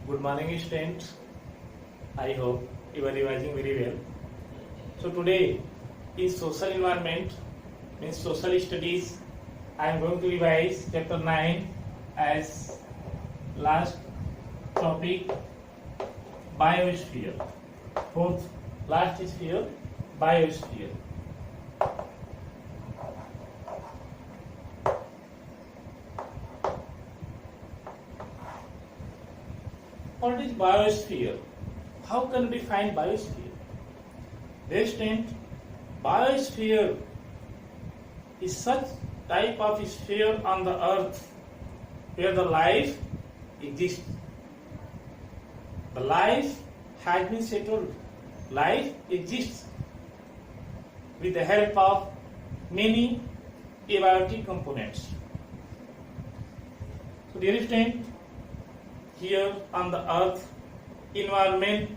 Good morning, students. I hope you are revising very well. So today is social environment, means social studies. I am going to revise chapter 9 as last topic, biosphere. Fourth last is here, biosphere. What is biosphere? How can we define biosphere? Dear student, biosphere is such type of sphere on the earth where the life exists. The life has been settled. Life exists with the help of many abiotic components. So dear student, here on the earth, environment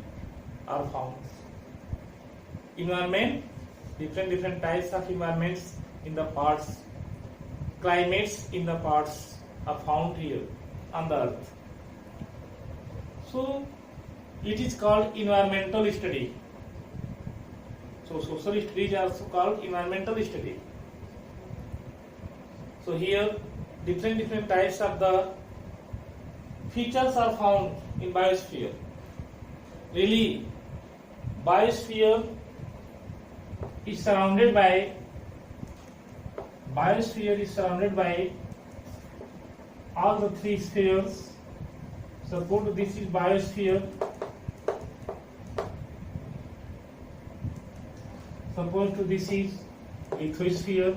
are found. Environment, different types of environments in the parts, climates in the parts are found here on the earth. So it is called environmental study. So social studies are also called environmental study. So here different types of the features are found in biosphere. Really, biosphere is surrounded by all the three spheres. Suppose this is biosphere. Suppose this is lithosphere.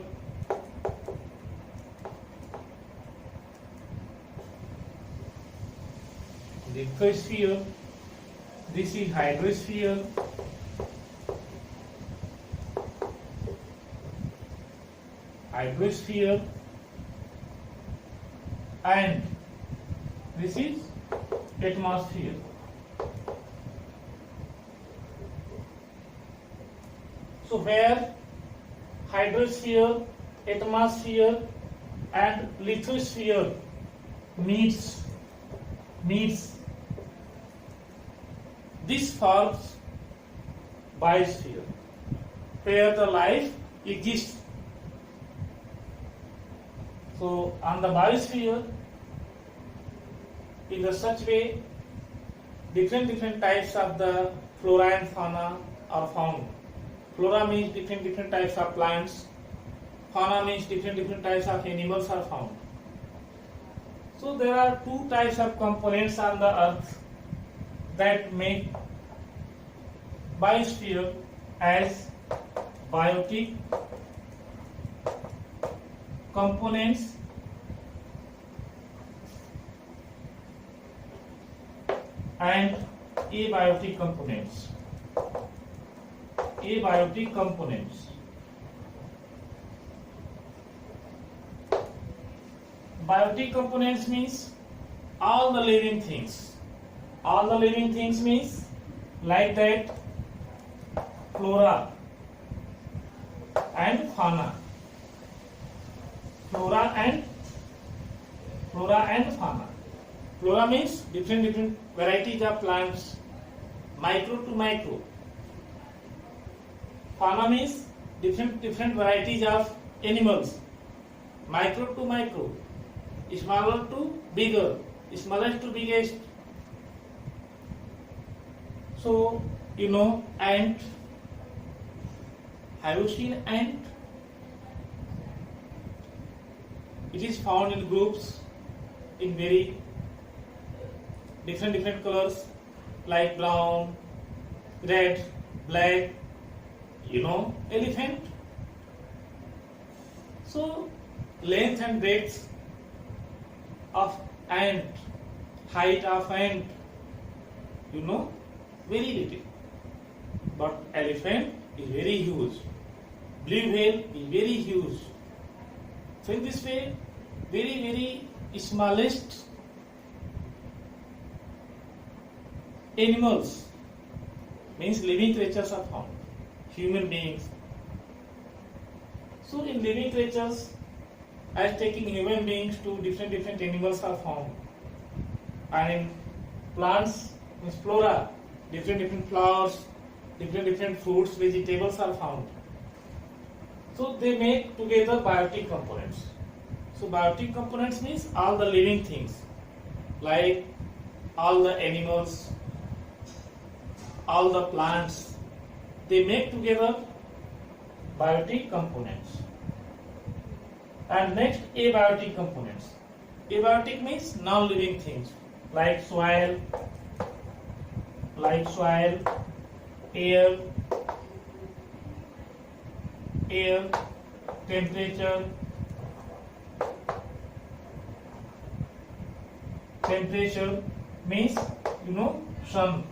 Lithosphere. This is hydrosphere. Hydrosphere. And this is atmosphere. So where hydrosphere, atmosphere and lithosphere meets, this forms biosphere, where the life exists. So on the biosphere, in the such way, different types of the flora and fauna are found. Flora means different types of plants. Fauna means different types of animals are found. So there are two types of components on the earth that make biosphere as biotic components and abiotic components. Abiotic components. Biotic components means all the living things. All the living things means like that flora and fauna. Flora and fauna. Flora means different varieties of plants, micro to micro. Fauna means different varieties of animals, micro to micro, smaller to bigger, smallest to biggest. So you know ant. Have you seen ant? It is found in groups in very different colors like brown, red, black. You know elephant. So length and breadth of ant, height of ant, you know, very little. But elephant is very huge. Blue whale is very huge. So in this way, very smallest animals means living creatures are found. Human beings. So in living creatures, as taking human beings to different animals are found. And in plants means flora, different flowers, different fruits, vegetables are found. So they make together biotic components. So biotic components means all the living things, like all the animals, all the plants, they make together biotic components. And next, abiotic components. Abiotic means non-living things, like soil, air, temperature, means sun.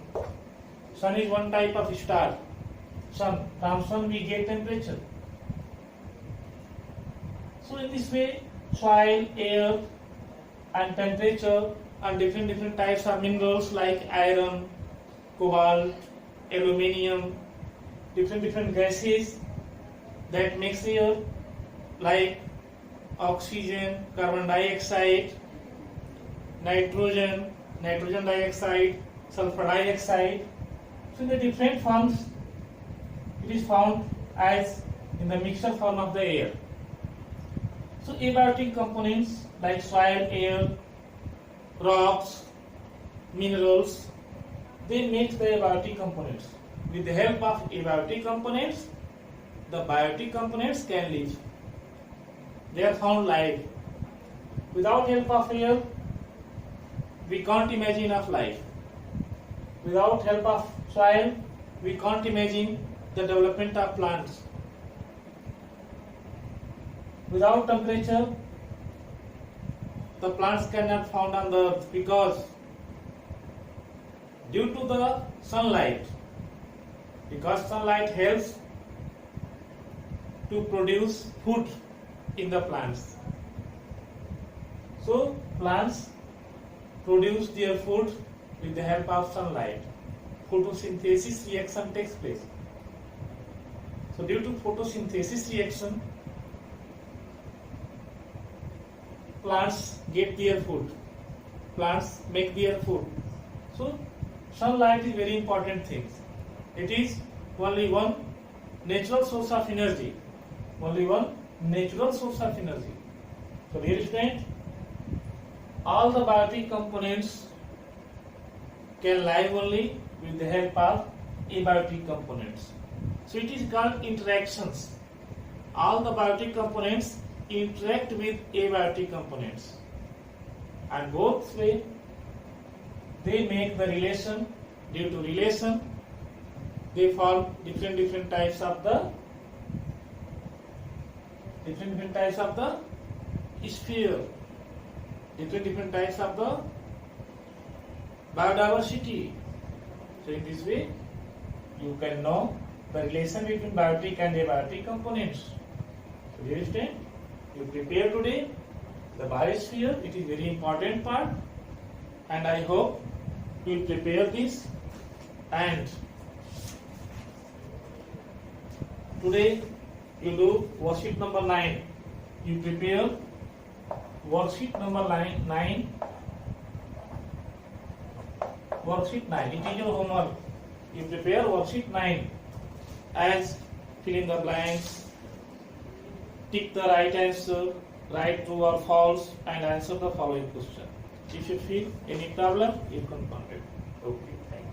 Sun is one type of star. Sun, from sun we get temperature. So in this way, soil, air, and temperature, and different types of minerals like iron, cobalt, aluminium, different gases that makes air, like oxygen, carbon dioxide, nitrogen dioxide, sulfur dioxide. So in the different forms, it is found as in the mixture form of the air. So abiotic components like soil, air, rocks, minerals, they make the abiotic components. With the help of abiotic components, the biotic components can live. They are found live. Without help of air, we can't imagine of life. Without help of soil, we can't imagine the development of plants. Without temperature, the plants cannot found on the earth, because due to the sunlight, because sunlight helps to produce food in the plants. So plants produce their food with the help of sunlight. Photosynthesis reaction takes place. So due to photosynthesis reaction, plants get their food. Plants make their food. So sunlight is very important thing. It is only one natural source of energy. Only one natural source of energy. So dear student, all the biotic components can live only with the help of abiotic components. So it is called interactions. All the biotic components interact with abiotic components, and both way they make the relation. Due to relation, they form different types of the sphere, different types of the biodiversity. So in this way, you can know the relation between biotic and abiotic components. So dear student, you prepare today the biosphere. It is very important part, and I hope you will prepare this. And today you do worksheet number 9. You prepare worksheet number 9. Worksheet 9. It is your homework. You prepare worksheet 9 as fill in the blanks, tick the right answer, write true or false, and answer the following question. If you feel any problem, you can contact. Okay, thank you.